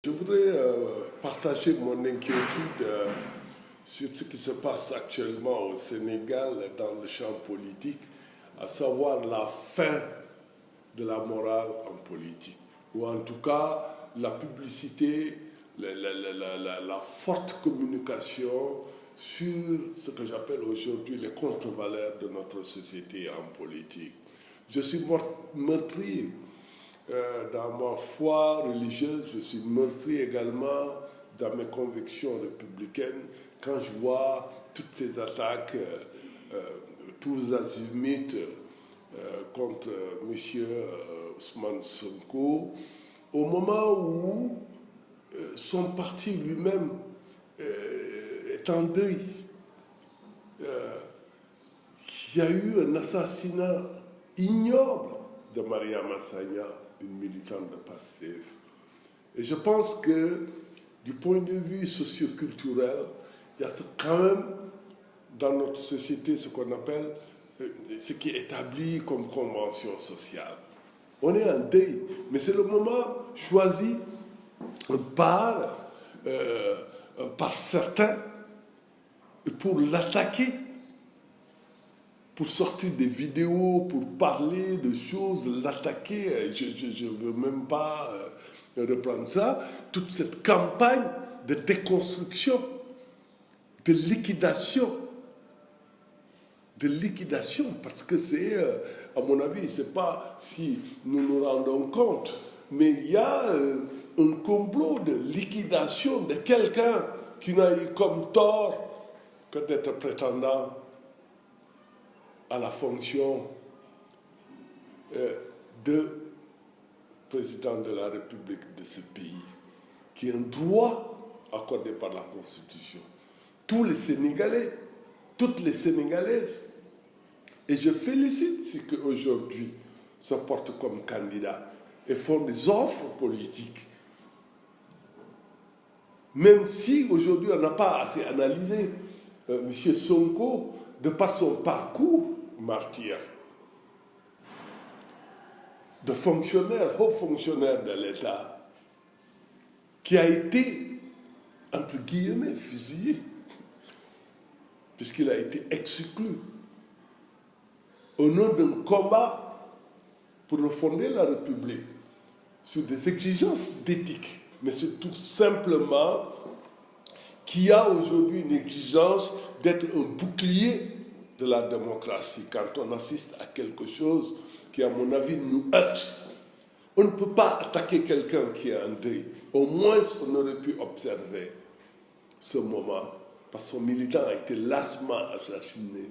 Je voudrais partager mon inquiétude sur ce qui se passe actuellement au Sénégal dans le champ politique, à savoir la fin de la morale en politique, ou en tout cas la publicité, la forte communication sur ce que j'appelle aujourd'hui les contre-valeurs de notre société en politique. Je suis meurtri dans ma foi religieuse, je suis meurtri également dans mes convictions républicaines quand je vois toutes ces attaques, tous azimuts contre M. Ousmane Sonko, au moment où son parti lui-même est en deuil. Il y a eu un assassinat ignoble de Mariama Sagna, une militante de PASTEF. Et je pense que, du point de vue socioculturel, il y a quand même dans notre société ce qu'on appelle, ce qui est établi comme convention sociale. On est en deuil, mais c'est le moment choisi par certains pour l'attaquer, pour sortir des vidéos, pour parler de choses, l'attaquer. Je ne veux même pas reprendre ça. Toute cette campagne de déconstruction, de liquidation, parce que c'est, à mon avis, je ne sais pas si nous nous rendons compte, mais il y a un complot de liquidation de quelqu'un qui n'a eu comme tort que d'être prétendant à la fonction de président de la République de ce pays, qui est un droit accordé par la Constitution. Tous les Sénégalais, toutes les Sénégalaises, et je félicite ceux qui aujourd'hui se portent comme candidats et font des offres politiques. Même si aujourd'hui on n'a pas assez analysé M. Sonko de par son parcours martyr de fonctionnaire, haut fonctionnaire de l'État, qui a été, entre guillemets, fusillé, puisqu'il a été exclu au nom d'un combat pour refonder la République sur des exigences d'éthique, mais c'est tout simplement qu'il y a aujourd'hui une exigence d'être un bouclier de la démocratie quand on assiste à quelque chose qui, à mon avis, nous heurte. On ne peut pas attaquer quelqu'un qui est en deuil. Au moins, on aurait pu observer ce moment, parce que son militant a été lassement assassiné.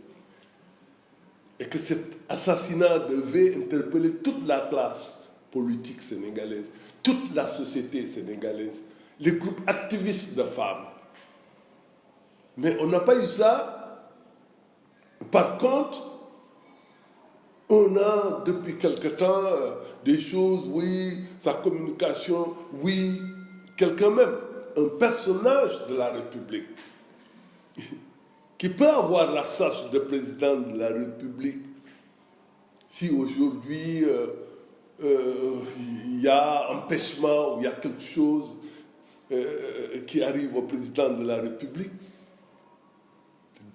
Et que cet assassinat devait interpeller toute la classe politique sénégalaise, toute la société sénégalaise, les groupes activistes de femmes. Mais on n'a pas eu ça. Par contre, on a depuis quelque temps des choses, oui, sa communication, oui, quelqu'un même, un personnage de la République, qui peut avoir la charge de président de la République si aujourd'hui il y a empêchement ou il y a quelque chose qui arrive au président de la République.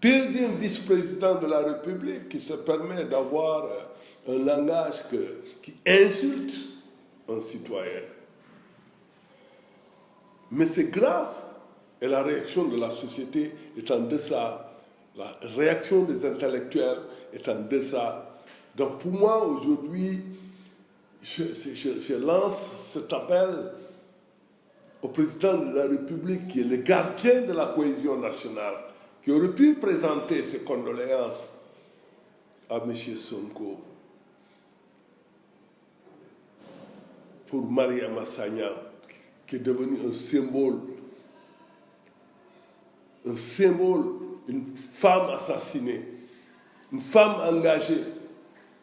Deuxième vice-président de la République qui se permet d'avoir un langage qui insulte un citoyen. Mais c'est grave et la réaction de la société est en deçà. La réaction des intellectuels est en deçà. Donc pour moi, aujourd'hui, je lance cet appel au président de la République qui est le gardien de la cohésion nationale, qui aurait pu présenter ses condoléances à M. Sonko pour Mariama Sagna, qui est devenu un symbole, une femme assassinée, une femme engagée,